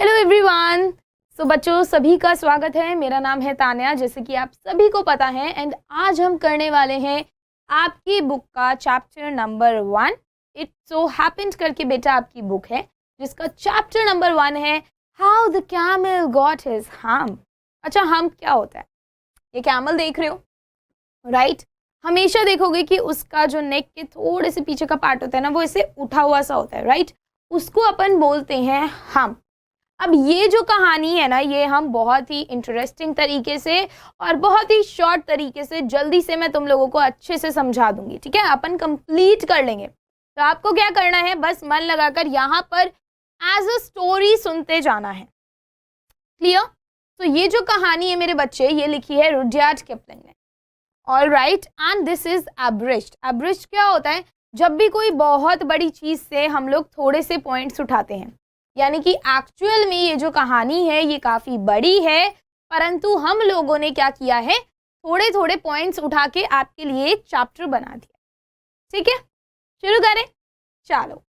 Hello everyone. सो बच्चों सभी का स्वागत है। मेरा नाम है तान्या, जैसे कि आप सभी को पता है। एंड आज हम करने वाले हैं आपकी बुक का chapter number 1। It so happened करके बेटा आपकी बुक है जिसका चैप्टर नंबर 1 है how the camel got his hump. अच्छा, हम्प क्या होता है? ये कैमल देख रहे हो, राइट? हमेशा देखोगे कि उसका जो नेक के थोड़े से पीछे का पार्ट होता है ना, वो ऐसे उठा हुआ सा होता है, राइट? उसको अपन बोलते हैं हम्प। अब ये जो कहानी है ना, ये हम बहुत ही इंटरेस्टिंग तरीके से और बहुत ही शॉर्ट तरीके से जल्दी से मैं तुम लोगों को अच्छे से समझा दूंगी, ठीक है? अपन कंप्लीट कर लेंगे। तो आपको क्या करना है, बस मन लगाकर यहाँ पर एज अ स्टोरी सुनते जाना है। क्लियर? तो ये जो कहानी है मेरे बच्चे, ये लिखी है रुडयार्ड किपलिंग ने। All right, and this is abridged. Abridged क्या होता है? जब भी कोई बहुत बड़ी चीज से हम लोग थोड़े से पॉइंट्स उठाते हैं, यानी कि एक्चुअल में ये जो कहानी है ये काफ़ी बड़ी है, परंतु हम लोगों ने क्या किया है, थोड़े थोड़े पॉइंट्स उठा के आपके लिए एक चैप्टर बना दिया। ठीक है, शुरू करें? चलो।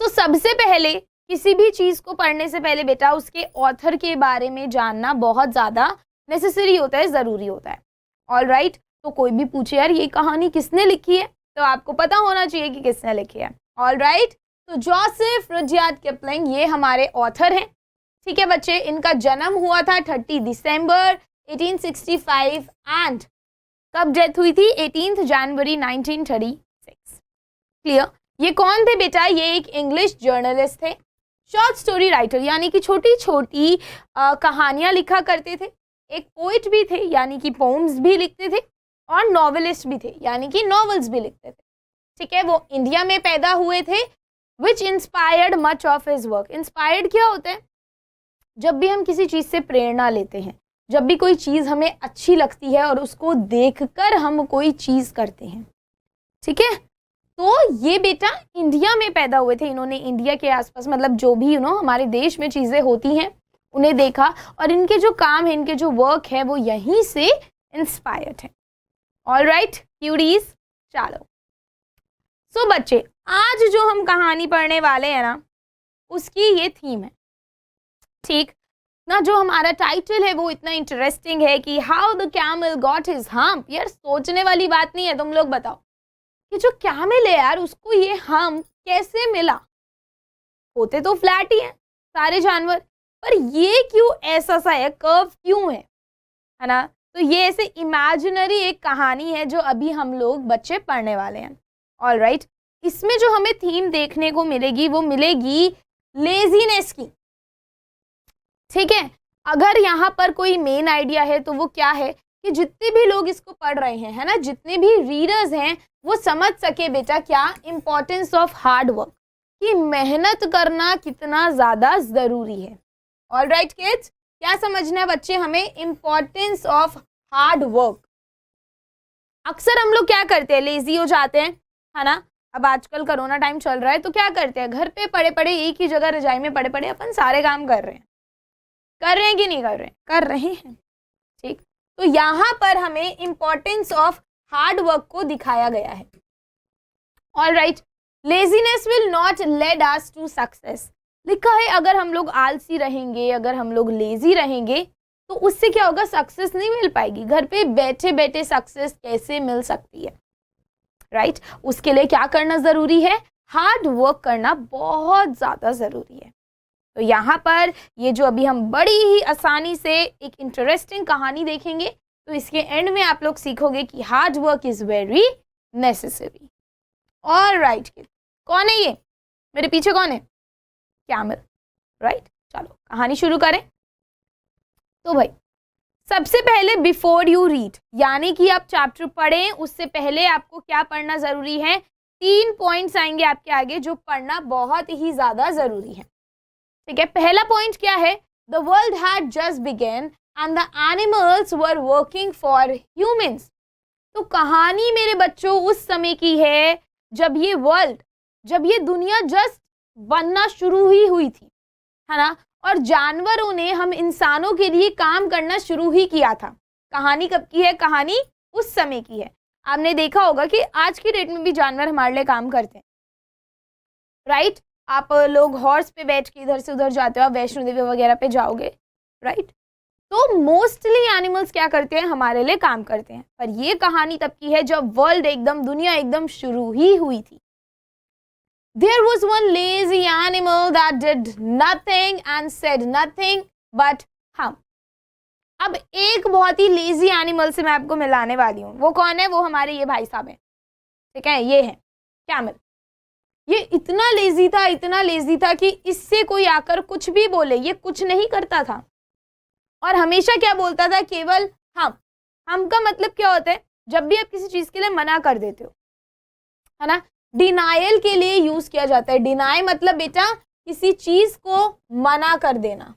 तो सबसे पहले किसी भी चीज़ को पढ़ने से पहले बेटा उसके ऑथर के बारे में जानना बहुत ज़्यादा नेसेसरी होता है, ज़रूरी होता है। ऑल राइट, तो कोई भी पूछे यार ये कहानी किसने लिखी है, तो आपको पता होना चाहिए कि किसने लिखी है। ऑल राइट, तो जोसेफ रुडयार्ड किपलिंग ये हमारे ऑथर हैं। ठीक है बच्चे, इनका जन्म हुआ था 30 दिसंबर 1865 एंड कब डेथ हुई थी? 18 जनवरी 1936। क्लियर? ये कौन थे बेटा? ये एक इंग्लिश जर्नलिस्ट थे, शॉर्ट स्टोरी राइटर, यानी कि छोटी छोटी कहानियां लिखा करते थे। एक पोइट भी थे, यानी कि पोम्स भी लिखते थे, और नॉवेलिस्ट भी थे, यानी कि नॉवेल्स भी लिखते थे। ठीक है, वो इंडिया में पैदा हुए थे। Which inspired much of his work. Inspired क्या होता है? जब भी हम किसी चीज़ से प्रेरणा लेते हैं, जब भी कोई चीज़ हमें अच्छी लगती है और उसको देखकर हम कोई चीज़ करते हैं, ठीक है? तो ये बेटा इंडिया में पैदा हुए थे। इन्होंने इंडिया के आसपास, मतलब जो भी हमारे देश में चीज़ें होती हैं उन्हें देखा, और इनके जो काम है, इनके जो वर्क है, वो यहीं से इंस्पायर्ड है। ऑल राइट क्यूडीज, चलो। सो बच्चे, आज जो हम कहानी पढ़ने वाले हैं ना, उसकी ये थीम है। ठीक ना? जो हमारा टाइटल है वो इतना इंटरेस्टिंग है कि how the camel got his hump. यार सोचने वाली बात नहीं है, तुम लोग बताओ कि जो कैमल है यार, उसको ये हम्प कैसे मिला? होते तो फ्लैट ही हैं सारे जानवर, पर ये क्यों ऐसा सा है, कर्व क्यों है ना? तो ये ऐसे इमेजिनरी एक कहानी है जो अभी हम लोग बच्चे पढ़ने वाले हैं। ऑल राइट, इसमें जो हमें थीम देखने को मिलेगी वो मिलेगी लेजीनेस की। ठीक है, अगर यहाँ पर कोई मेन आइडिया है तो वो क्या है कि जितने भी लोग इसको पढ़ रहे हैं, है ना, जितने भी रीडर्स हैं, वो समझ सके बेटा क्या इंपॉर्टेंस ऑफ हार्ड वर्क, कि मेहनत करना कितना ज़्यादा ज़रूरी है। ऑल राइट किड्स, क्या समझना है बच्चे हमें? Importance of hard work. अक्सर हम लोग क्या करते हैं, लेजी हो जाते हैं, है ना? अब आजकल कोरोना टाइम चल रहा है तो क्या करते हैं, घर पे पड़े पड़े एक ही जगह रजाई में पड़े पड़े अपन सारे काम कर रहे हैं। कर रहे हैं कि नहीं कर रहे हैं? कर रहे हैं। ठीक, तो यहाँ पर हमें इंपॉर्टेंस ऑफ हार्ड वर्क को दिखाया गया है। All right, laziness will not lead us to success. लिखा है अगर हम लोग आलसी रहेंगे, अगर हम लोग लेजी रहेंगे, तो उससे क्या होगा, सक्सेस नहीं मिल पाएगी। घर पे बैठे बैठे सक्सेस कैसे मिल सकती है? राइट, उसके लिए क्या करना ज़रूरी है? हार्ड वर्क करना बहुत ज़्यादा ज़रूरी है। तो यहाँ पर ये जो अभी हम बड़ी ही आसानी से एक इंटरेस्टिंग कहानी देखेंगे, तो इसके एंड में आप लोग सीखोगे कि hard work is very necessary. All right, कौन है ये मेरे पीछे? कौन है? Camel, right? चलो कहानी शुरू करें। तो भाई सबसे पहले बिफोर यू रीड, यानी कि आप चैप्टर पढ़ें उससे पहले आपको क्या पढ़ना ज़रूरी है? 3 पॉइंट्स आएंगे आपके आगे जो पढ़ना बहुत ही ज़्यादा ज़रूरी है। ठीक है, पहला पॉइंट क्या है? The world had just begun and the animals were working for humans. तो कहानी मेरे बच्चों उस समय की है जब ये वर्ल्ड, जब ये दुनिया जस्ट बनना शुरू ही हुई थी, है ना? और जानवरों ने हम इंसानों के लिए काम करना शुरू ही किया था। कहानी कब की है? कहानी उस समय की है। आपने देखा होगा कि आज की डेट में भी जानवर हमारे लिए काम करते हैं, राइट? आप लोग हॉर्स पे बैठ के इधर से उधर जाते हो, आप वैष्णो देवी वगैरह पे जाओगे, राइट? तो मोस्टली एनिमल्स क्या करते हैं, हमारे लिए काम करते हैं। पर ये कहानी तब की है जब वर्ल्ड एकदम, दुनिया एकदम शुरू ही हुई थी। There was one lazy animal that did nothing and said nothing but hum. अब एक बहुत ही लेजी एनिमल से मैं आपको मिलाने वाली हूँ। वो कौन है? वो हमारे ये भाई साहब हैं, ठीक है, ये है कैमल। ये इतना लेजी था कि इससे कोई आकर कुछ भी बोले ये कुछ नहीं करता था, और हमेशा क्या बोलता था? केवल हम। हम का मतलब क्या होता है? जब भी आप किसी चीज के लिए मना कर देते हो, है ना, डिनायल के लिए यूज किया जाता है। डिनाई मतलब बेटा किसी चीज को मना कर देना,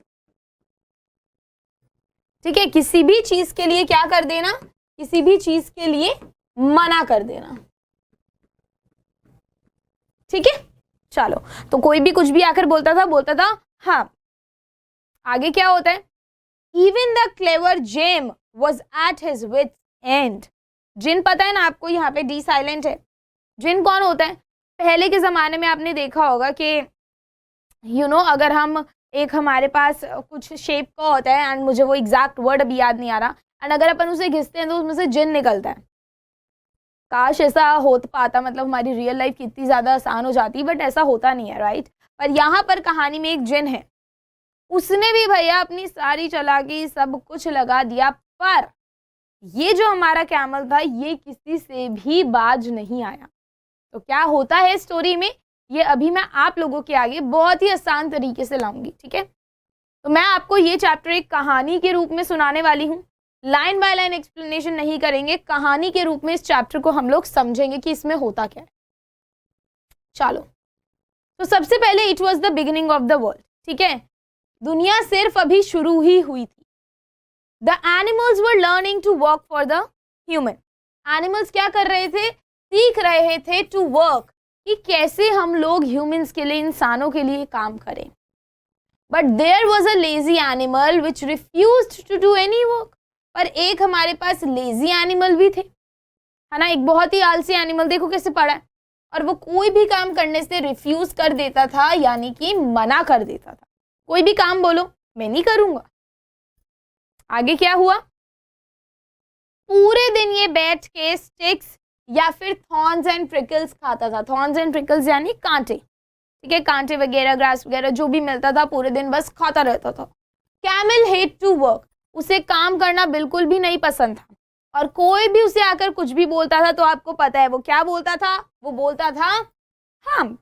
ठीक है, किसी भी चीज के लिए क्या कर देना? किसी भी चीज के लिए मना कर देना, ठीक है। चलो, तो कोई भी कुछ भी आकर बोलता था हाँ। आगे क्या होता है? Even the clever Jim was at his wits end. जिन पता है ना आपको, यहाँ पे डी साइलेंट है। जिन कौन होता है? पहले के ज़माने में आपने देखा होगा कि अगर हम एक, हमारे पास कुछ शेप का होता है, एंड मुझे वो एग्जैक्ट वर्ड अभी याद नहीं आ रहा, एंड अगर अपन उसे घिसते हैं तो उसमें से जिन निकलता है। काश ऐसा हो पाता, मतलब हमारी रियल लाइफ कितनी ज़्यादा आसान हो जाती, बट ऐसा होता नहीं है, राइट? पर यहाँ पर कहानी में एक जिन है, उसने भी भैया अपनी सारी चालाकी सब कुछ लगा दिया, पर ये जो हमारा कैमल था ये किसी से भी बाज नहीं आया। तो क्या होता है स्टोरी में, ये अभी मैं आप लोगों के आगे बहुत ही आसान तरीके से लाऊंगी, ठीक है। तो मैं आपको ये चैप्टर एक कहानी के रूप में सुनाने वाली हूँ। लाइन बाय लाइन एक्सप्लेनेशन नहीं करेंगे, कहानी के रूप में इस चैप्टर को हम लोग समझेंगे कि इसमें होता क्या है। चलो, तो सबसे पहले it was the beginning of the world, ठीक है, दुनिया सिर्फ अभी शुरू ही हुई थी। The animals were learning to work for the human. Animals क्या कर रहे थे? सीख रहे थे टू वर्क, कि कैसे हम लोग ह्यूमंस के लिए, इंसानों के लिए काम करें। But there was a lazy animal which refused to do any work. पर एक हमारे पास लेजी एनिमल भी थे, है ना, एक बहुत ही आलसी एनिमल। देखो कैसे पड़ा है, और वो कोई भी काम करने से रिफ्यूज कर देता था, यानी कि मना कर देता था। कोई भी काम बोलो, मैं नहीं करूंगा। आगे क्या हुआ? पूरे दिन ये बैठ के स्टिक्स या फिर थॉर्न्स एंड प्रिकल्स खाता था। थॉर्न्स एंड प्रिकल्स यानी कांटे, ठीक है, कांटे वगैरह, ग्रास वगैरह जो भी मिलता था, पूरे दिन बस खाता रहता था। कैमल हेट टू वर्क, उसे काम करना बिल्कुल भी नहीं पसंद था, और कोई भी उसे आकर कुछ भी बोलता था तो आपको पता है वो क्या बोलता था? वो बोलता था हम।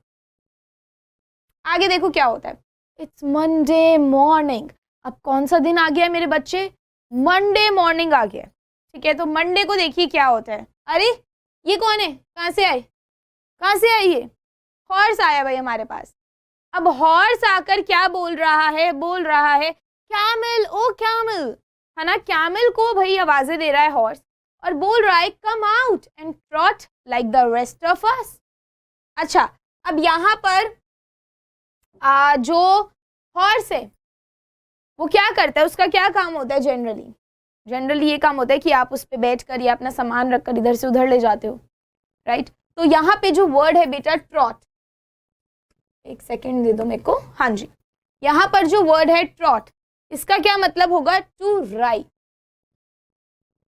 आगे देखो क्या होता है। It's Monday morning. अब कौन सा दिन आ गया मेरे बच्चे? मंडे मॉर्निंग आ गया, ठीक है। तो मंडे को देखिए क्या होता है। अरे ये कौन है? कहाँ से आए? कहाँ से आई? ये हॉर्स आया भाई हमारे पास। अब हॉर्स आकर क्या बोल रहा है? बोल रहा है कैमल, ओ कैमल, है ना। कैमल को भाई आवाजें दे रहा है हॉर्स, और बोल रहा है come out and trout like the rest of अस। अच्छा, अब यहाँ पर जो हॉर्स है वो क्या करता है? उसका क्या काम होता है? जनरली ये काम होता है कि आप उस पर बैठ कर या अपना सामान रखकर इधर से उधर ले जाते हो, राइट। तो यहाँ पे जो वर्ड है बेटा ट्रॉट, एक सेकेंड दे दो मेरे को, हाँ जी, यहाँ पर जो वर्ड है ट्रॉट, इसका क्या मतलब होगा? टू राइड,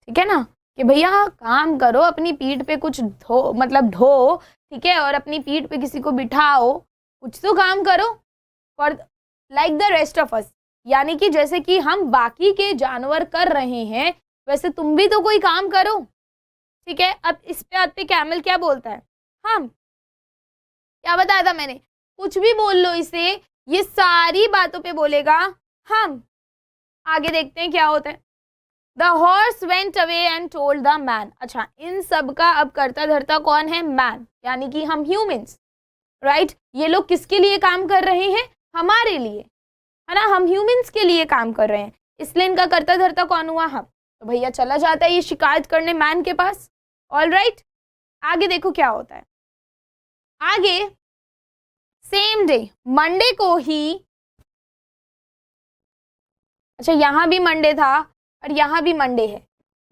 ठीक है ना, कि भैया काम करो, अपनी पीठ पे कुछ धो, मतलब ढो, ठीक है, और अपनी पीठ पे किसी को बिठाओ, कुछ तो काम करो, for like the rest of अस, यानी कि जैसे कि हम बाकी के जानवर कर रहे हैं वैसे तुम भी तो कोई काम करो, ठीक है। अब इस पे आते कैमल क्या बोलता है? हम। क्या बताया था मैंने? कुछ भी बोल लो इसे, ये सारी बातों पे बोलेगा हम। आगे देखते हैं क्या होता है। The horse went away and told the man. अच्छा, इन सब का अब करता धरता कौन है? मैन, यानी कि हम ह्यूमंस, राइट। ये लोग किसके लिए काम कर रहे हैं? हमारे लिए, है ना, हम ह्यूमंस के लिए काम कर रहे हैं, इसलिए इनका करता धरता कौन हुआ? हम। तो भैया चला जाता है ये शिकायत करने मैन के पास। ऑल राइट, आगे देखो क्या होता है। आगे सेम डे, मंडे को ही, अच्छा यहाँ भी मंडे था और यहाँ भी मंडे है,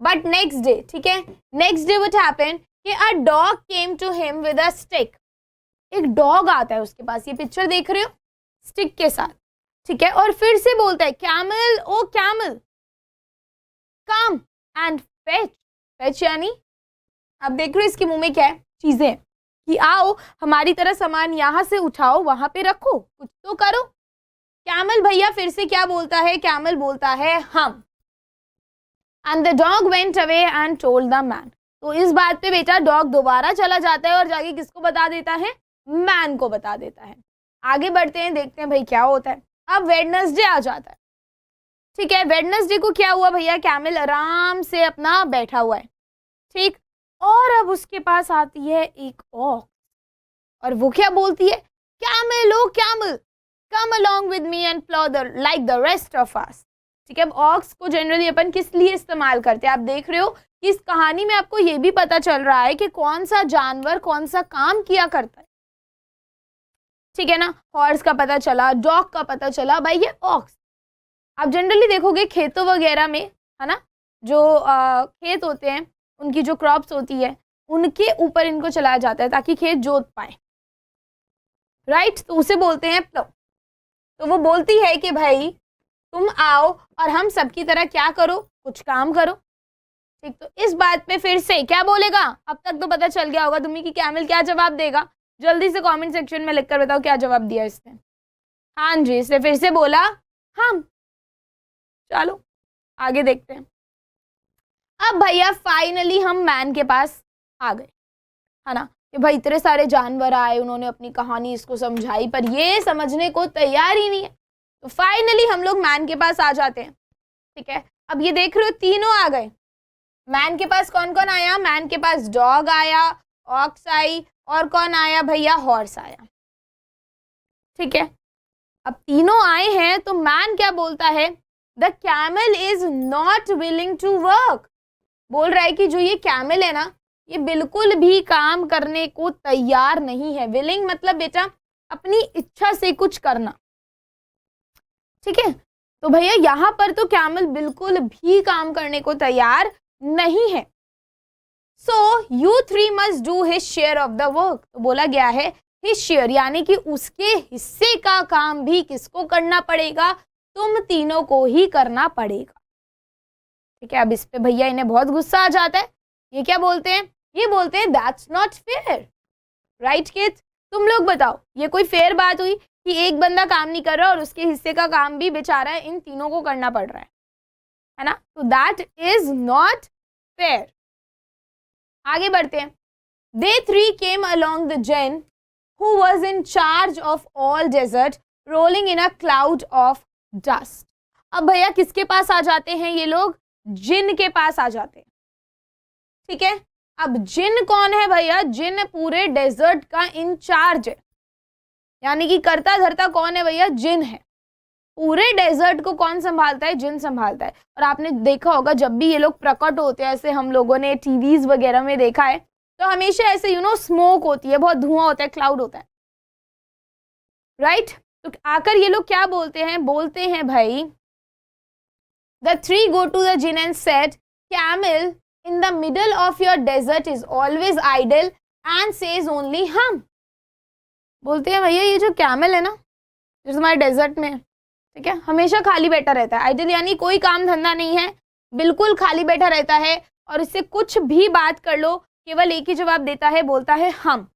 बट नेक्स्ट डे, ठीक है, नेक्स्ट डे व्हाट हैपेंड कि a dog came to him with a stick. एक डॉग आता है उसके पास, ये पिक्चर देख रहे हो, स्टिक के साथ, ठीक है, और फिर से बोलता है camel, o camel come and fetch. Fetch यानी, अब देख रहे हो इसके मुंह में क्या है, चीजें, कि आओ हमारी तरह सामान यहाँ से उठाओ, वहां पे रखो, कुछ तो करो। कैमल भैया फिर से क्या बोलता है, कैमल बोलता है हम। And the dog went away and told the man. तो इस बात पे बेटा डॉग दोबारा चला जाता है और जाके किसको बता देता है, मैन को बता देता है। आगे बढ़ते हैं, देखते हैं भाई क्या होता है। अब वेडनेसडे आ जाता है, ठीक है। वेडनेसडे को क्या हुआ भैया, कैमल आराम से अपना बैठा हुआ है, ठीक, और अब उसके पास आती है एक ऑक्स, और वो क्या बोलती है, camel o camel come along with me and plough the like the rest of us. ठीक है, अब ऑक्स को जनरली अपन किस लिए इस्तेमाल करते हैं, आप देख रहे हो कि इस कहानी में आपको ये भी पता चल रहा है कि कौन सा जानवर कौन सा काम किया करता है, ठीक है ना। हॉर्स का पता चला, डॉग का पता चला, भाई ये ऑक्स। आप जनरली देखोगे खेतों वगैरह में, है ना, जो खेत होते हैं उनकी जो क्रॉप्स होती है उनके ऊपर इनको चलाया जाता है ताकि खेत जोत पाए, राइट। तो उसे बोलते हैं प्लो। तो वो बोलती है कि भाई तुम आओ और हम सबकी तरह क्या करो, कुछ काम करो, ठीक। तो इस बात पे फिर से क्या बोलेगा, अब तक तो पता चल गया होगा तुम्हें कि कैमल क्या जवाब देगा। जल्दी से कमेंट सेक्शन में लिखकर बताओ क्या जवाब दिया इसने। हाँ जी, इसने फिर से बोला हम। चलो आगे देखते हैं। अब भैया फाइनली हम मैन के पास आ गए, है ना, कि भाई इतने सारे जानवर आए, उन्होंने अपनी कहानी इसको समझाई, पर ये समझने को तैयार ही नहीं है। तो फाइनली हम लोग मैन के पास आ जाते हैं, ठीक है। अब ये देख रहे हो तीनों आ गए। मैन के पास कौन कौन आया, मैन के पास डॉग आया, ऑक्स आई, और कौन आया भैया, हॉर्स आया, ठीक है। अब तीनों आए हैं तो मैन क्या बोलता है, the camel is not willing to work. बोल रहा है कि जो ये कैमल है ना, ये बिल्कुल भी काम करने को तैयार नहीं है। विलिंग मतलब बेटा अपनी इच्छा से कुछ करना, ठीक है। तो भैया यहां पर तो कैमल बिल्कुल भी काम करने को तैयार नहीं है। So you three must do his share of the work. तो बोला गया है हिज शेयर, यानी कि उसके हिस्से का काम भी किसको करना पड़ेगा, तुम तीनों को ही करना पड़ेगा, ठीक है। अब इस पे भैया इन्हें बहुत गुस्सा आ जाता है। ये क्या बोलते हैं, ये बोलते हैं that's not fair, right kids. तुम लोग बताओ ये कोई फेयर बात हुई कि एक बंदा काम नहीं कर रहा और उसके हिस्से का काम भी बेचारा इन तीनों को करना पड़ रहा है ना। तो दैट इज नॉट फेयर। आगे बढ़ते हैं। They three came along the Djinn who was in charge of all desert rolling in a cloud of dust. अब भैया किसके पास आ जाते हैं ये लोग, जिन के पास आ जाते हैं, ठीक है। अब जिन कौन है भैया, जिन पूरे डेजर्ट का इंचार्ज है, यानी कि करता धरता कौन है भैया, जिन है। पूरे डेजर्ट को कौन संभालता है, जिन संभालता है। और आपने देखा होगा जब भी ये लोग प्रकट होते हैं, ऐसे हम लोगों ने टीवीज वगैरह में देखा है, तो हमेशा ऐसे स्मोक होती है, बहुत धुआं होता है, क्लाउड होता है, राइट। तो आकर ये लोग क्या बोलते हैं भाई, the three go to the djinn and said camel in the middle of your desert is always idle and says only हम। बोलते हैं भैया ये जो कैमल है ना, जो तुम्हारे डेजर्ट में, ठीक है, हमेशा खाली बैठा रहता है। आइडल यानी कोई काम धंधा नहीं है, बिल्कुल खाली बैठा रहता है, और इससे कुछ भी बात कर लो केवल एक ही जवाब देता है, बोलता है हम।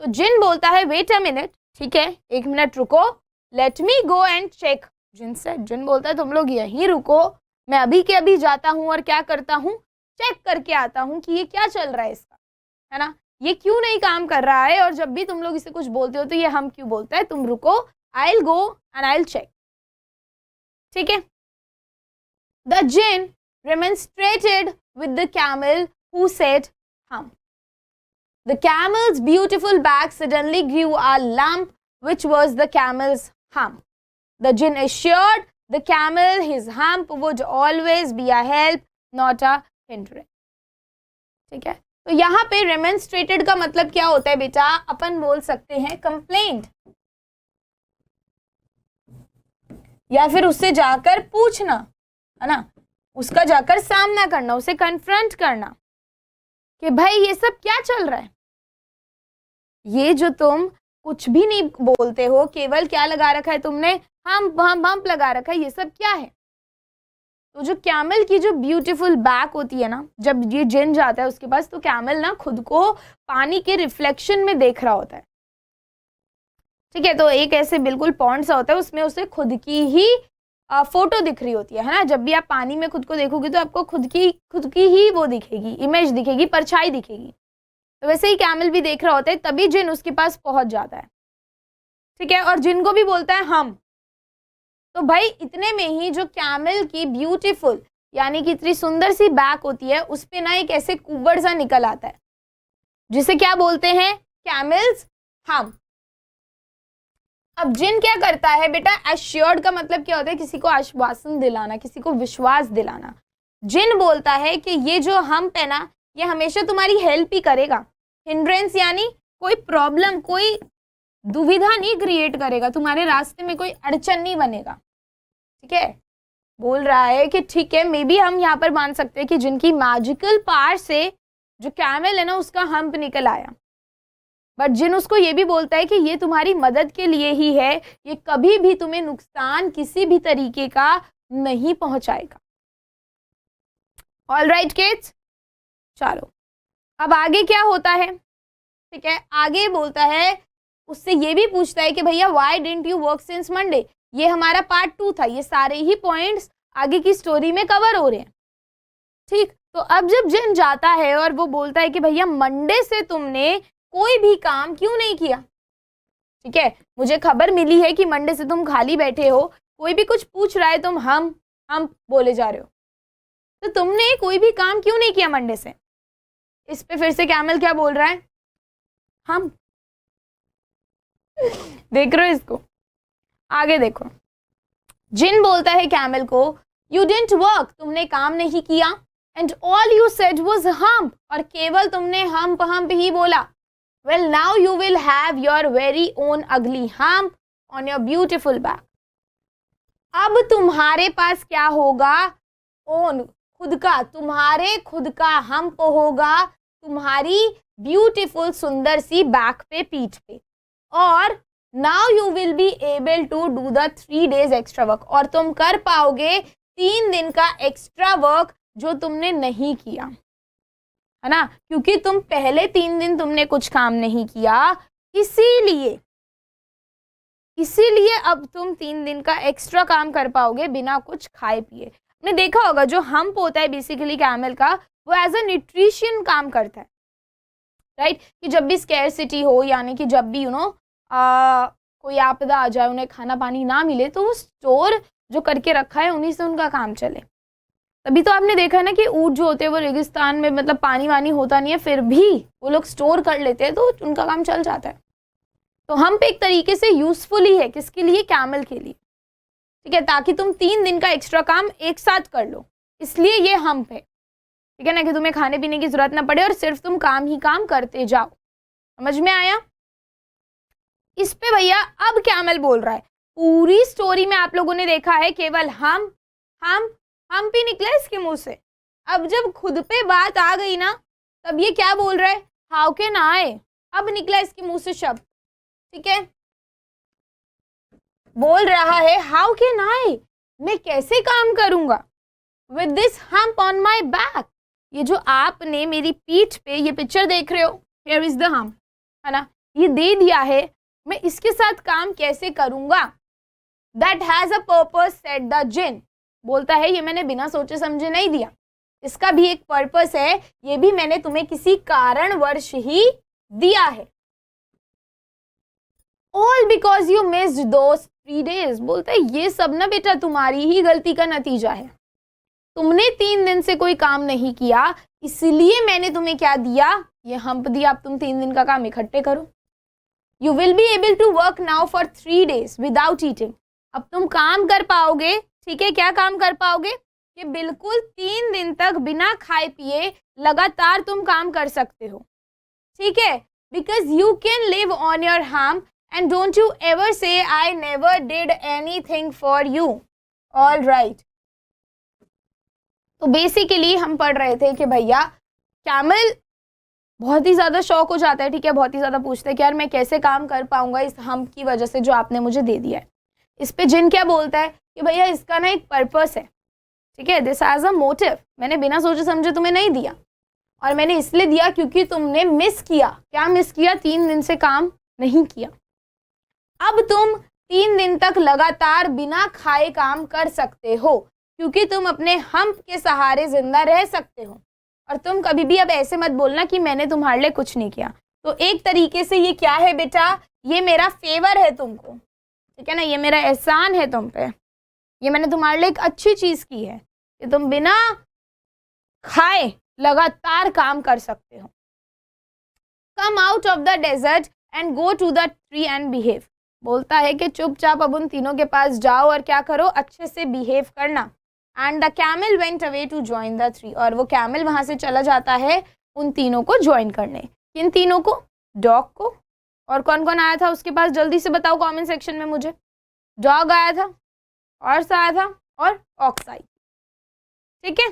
तो जिन बोलता है वेट अ मिनट, ठीक है, एक मिनट रुको, let me go and check. Djinn बोलता है तुम लोग यहीं रुको, मैं अभी के अभी जाता हूं और क्या करता हूं, चेक करके आता हूं कि ये क्या चल रहा है इसका, है ना, ये क्यों नहीं काम कर रहा है। और जब भी तुम लोग इसे कुछ बोलते हो तो ये हम क्यों बोलता है, तुम रुको, I will go and I will check, ठीक है। The djinn remonstrated with the camel who said hum. The camel's beautiful back suddenly grew a lump which was the camel's hump. The jinn assured the camel his hump would always be a help, not a hindrance. ठीक है, तो यहाँ पे remonstrated का मतलब क्या होता है बेटा, अपन बोल सकते हैं complaint, या फिर उससे जाकर पूछना, है ना, उसका जाकर सामना करना, उसे कन्फ्रंट करना कि भाई ये सब क्या चल रहा है, ये जो तुम कुछ भी नहीं बोलते हो, केवल क्या लगा रखा है तुमने, हम्प लगा रखा है, ये सब क्या है? तो जो कैमल की जो ब्यूटीफुल बैक होती है ना, जब ये जिन जाता है उसके पास, तो कैमल ना खुद को पानी के रिफ्लेक्शन में देख रहा होता है, ठीक है। तो एक ऐसे बिल्कुल पॉन्ड सा होता है, उसमें उसे खुद की ही फोटो दिख रही होती है ना। जब भी आप पानी में खुद को देखोगे तो आपको खुद की ही वो दिखेगी, इमेज दिखेगी, परछाई दिखेगी। तो वैसे ही कैमल भी देख रहा होता है, तभी जिन उसके पास पहुंच जाता है, ठीक है। और जिन को भी बोलता है हम। तो भाई इतने में ही जो कैमल की ब्यूटीफुल यानी कि इतनी सुंदर सी बैक होती है, उस पे ना एक ऐसे कुबड़ सा निकल आता है, जिसे क्या बोलते हैं, कैमल्स हम। अब जिन क्या करता है बेटा, एश्योर्ड का मतलब क्या होता है, किसी को आश्वासन दिलाना, किसी को विश्वास दिलाना। जिन बोलता है कि ये जो हम्प है ना, ये हमेशा तुम्हारी हेल्प ही करेगा, हिंड्रेंस यानी कोई प्रॉब्लम, कोई दुविधा नहीं क्रिएट करेगा, तुम्हारे रास्ते में कोई अड़चन नहीं बनेगा, ठीक है। बोल रहा है कि ठीक है, मे बी हम यहाँ पर मान सकते हैं कि जिनकी मैजिकल पावर से जो कैमल है ना, उसका हम्प निकल आया, बट जिन उसको ये भी बोलता है कि ये तुम्हारी मदद के लिए ही है, ये कभी भी तुम्हें नुकसान किसी भी तरीके का नहीं पहुंचाएगा। ऑल राइट किड्स, चलो अब आगे क्या होता है, ठीक है। आगे बोलता है, उससे ये भी पूछता है कि भैया why didn't you work since Monday. ये हमारा पार्ट 2 था, ये सारे ही पॉइंट्स आगे की स्टोरी में कवर हो रहे हैं, ठीक। तो अब जब जिन जाता है और वो बोलता है कि भैया मंडे से तुमने कोई भी काम क्यों नहीं किया, ठीक है। मुझे खबर मिली है कि मंडे से तुम खाली बैठे हो, कोई भी कुछ पूछ रहा है तुम हम बोले जा रहे हो, तो तुमने कोई भी काम क्यों नहीं किया मंडे से। इस पे फिर से कैमल क्या बोल रहा है, हम। देख रहे हो इसको, आगे देखो। जिन बोलता है कैमल को, यू डिडंट वर्क, तुमने काम नहीं किया, and all you said was humph, और केवल तुमने हम्प ही बोला। Well now you will have your very own ugly hump on your beautiful back. अब तुम्हारे पास क्या होगा, ओन, खुद का, तुम्हारे खुद का हम्प होगा, तुम्हारी ब्यूटीफुल सुंदर सी बैक पे, पीठ पे। और now you will be able to do the 3 days extra work, और तुम कर पाओगे 3 दिन का एक्स्ट्रा वर्क जो तुमने नहीं किया, है ना। क्योंकि तुम पहले 3 दिन तुमने कुछ काम नहीं किया, इसीलिए अब तुम 3 दिन का एक्स्ट्रा काम कर पाओगे बिना कुछ खाए पिए। आपने देखा होगा जो हम्प होता है बेसिकली कैमल का, वो एज अ न्यूट्रिशन काम करता है, राइट। कि जब भी स्कैरसिटी हो, यानी कि जब भी कोई आपदा आ जाए, उन्हें खाना पानी ना मिले, तो वो स्टोर जो करके रखा है उन्हीं से उनका काम चले। तभी तो आपने देखा है ना कि ऊँट जो होते हैं वो रेगिस्तान में, मतलब पानी वानी होता नहीं है, फिर भी वो लोग स्टोर कर लेते हैं, तो उनका काम चल जाता है। तो हम्प एक तरीके से यूजफुल ही है, किसके लिए, कैमल के लिए, ठीक है, ताकि तुम 3 दिन का एक्स्ट्रा काम एक साथ कर लो, इसलिए ये हम्प है, ठीक है ना, कि तुम्हें खाने पीने की जरूरत ना पड़े और सिर्फ तुम काम ही काम करते जाओ। समझ में आया। इस पे भैया अब कैमल बोल रहा है, पूरी स्टोरी में आप लोगों ने देखा है केवल हम ही निकला इसके मुंह से। अब जब खुद पे बात आ गई ना, तब ये क्या बोल रहा है, हाउ कैन आई, अब निकला इसके मुंह से शब्द, ठीक है। बोल रहा है हाउ कैन आई, मैं कैसे काम करूंगा, with this hump on my back, ये जो आपने मेरी पीठ पे, ये पिक्चर देख रहे हो, हियर इज द हम्प, है ना, ये दे दिया है, मैं इसके साथ काम कैसे करूंगा। That has a purpose said the Djinn, बोलता है ये मैंने बिना सोचे समझे नहीं दिया, इसका भी एक पर्पस है, ये भी मैंने तुम्हें किसी कारणवश ही दिया है। All because you missed those 3 days, बोलता है ये सब ना बेटा तुम्हारी ही गलती का नतीजा है, तुमने 3 दिन से कोई काम नहीं किया, इसलिए मैंने तुम्हें क्या दिया, ये हम्प दिया, अब तुम 3 दिन का काम इकट्ठे करो। You will be able to work now for 3 days without eating, अब तुम काम कर पाओगे, ठीक है, क्या काम कर पाओगे, कि बिल्कुल 3 दिन तक बिना खाए पिए लगातार तुम काम कर सकते हो, ठीक है, because you can live on your hump and don't you ever से I never did anything for you. All right, तो बेसिकली हम पढ़ रहे थे कि भैया कैमल बहुत ही ज़्यादा शौक हो जाता है, ठीक है, बहुत ही ज़्यादा पूछते हैं कि यार मैं कैसे काम कर पाऊंगा इस हम्प की वजह से जो आपने मुझे दे दिया है। इस पे जिन क्या बोलता है कि भैया इसका ना एक पर्पस है, ठीक है, दिस हैज़ अ मोटिव, मैंने बिना सोचे समझे तुम्हें नहीं दिया, और मैंने इसलिए दिया क्योंकि तुमने मिस किया। क्या मिस किया? 3 दिन से काम नहीं किया। अब तुम 3 दिन तक लगातार बिना खाए काम कर सकते हो क्योंकि तुम अपने हम्प के सहारे जिंदा रह सकते हो। और तुम कभी भी अब ऐसे मत बोलना कि मैंने तुम्हारे लिए कुछ नहीं किया। तो एक तरीके से ये क्या है बेटा, ये मेरा फेवर है तुमको, ठीक है ना, ये मेरा एहसान है तुम पे, ये मैंने तुम्हारे लिए एक अच्छी चीज की है कि तुम बिना खाए लगातार काम कर सकते हो। Come out of the desert and go to the tree and behave. बोलता है कि चुपचाप अब उन तीनों के पास जाओ और क्या करो, अच्छे से बिहेव करना। And the camel went away to join the tree, और वो कैमल वहां से चला जाता है उन तीनों को ज्वाइन करने। किन तीनों को? डॉग को, और कौन कौन आया था उसके पास, जल्दी से बताओ कमेंट सेक्शन में मुझे। डॉग आया था, हॉर्स आया था, और ऑक्स आई, ठीक है।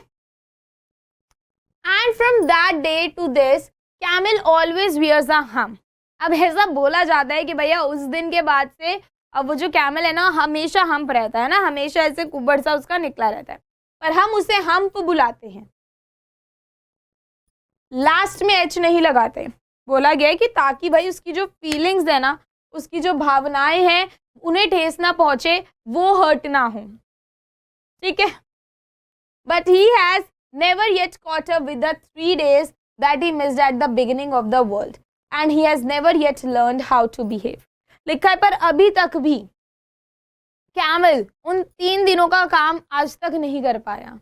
And from that day to this camel always wears a hump. अब ऐसा बोला जाता है कि भैया उस दिन के बाद से अब वो जो कैमल है ना हमेशा हम्प रहता है ना, हमेशा ऐसे कुब्बड़ सा उसका निकला रहता है, पर हम उसे हम्प बुलाते हैं, लास्ट में एच नहीं लगाते। बोला गया है कि ताकि भाई उसकी जो फीलिंग्स है ना, उसकी जो भावनाएं हैं, उन्हें ठेस ना पहुंचे, वो हर्ट ना हो, ठीक है। But he has never yet caught up with the 3 days that he missed at the beginning of the world and he has never yet learned how to behave। लिखा है पर अभी तक भी कैमल उन 3 दिनों का काम आज तक नहीं कर पाया,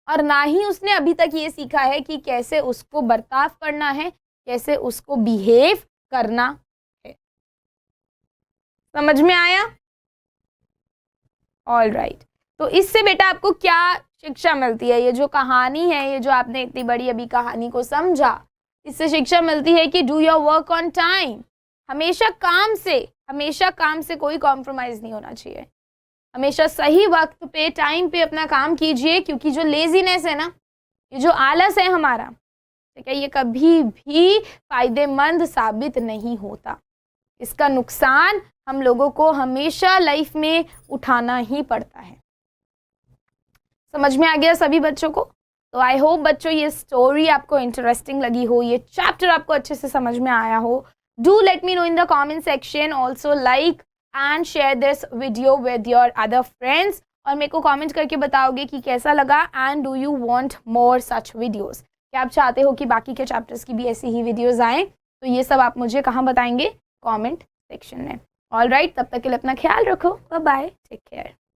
और ना ही उसने अभी तक ये सीखा है कि कैसे उसको बर्ताव करना है, कैसे उसको बिहेव करना है। समझ में आया? All right. तो इससे बेटा आपको क्या शिक्षा मिलती है? ये जो कहानी है, ये जो आपने इतनी बड़ी अभी कहानी को समझा, इससे शिक्षा मिलती है कि do your work on time. हमेशा काम से कोई कॉम्प्रोमाइज नहीं होना चाहिए। हमेशा सही वक्त पे, टाइम पे अपना काम कीजिए, क्योंकि जो लेजीनेस है ना, ये जो आलस है हमारा, ठीक है, ये कभी भी फायदेमंद साबित नहीं होता। इसका नुकसान हम लोगों को हमेशा लाइफ में उठाना ही पड़ता है। समझ में आ गया सभी बच्चों को? तो आई होप बच्चों ये स्टोरी आपको इंटरेस्टिंग लगी हो, ये चैप्टर आपको अच्छे से समझ में आया हो। Do let me know in the comment section, also like and share this video with your other friends, और मेरे को कमेंट करके बताओगे कि कैसा लगा and do you want more such videos. क्या आप चाहते हो कि बाकी के चैप्टर्स की भी ऐसी ही वीडियोस आएँ? तो ये सब आप मुझे कहाँ बताएंगे? कमेंट सेक्शन में। ऑल राइट, तब तक के लिए अपना ख्याल रखो। Bye bye, take care.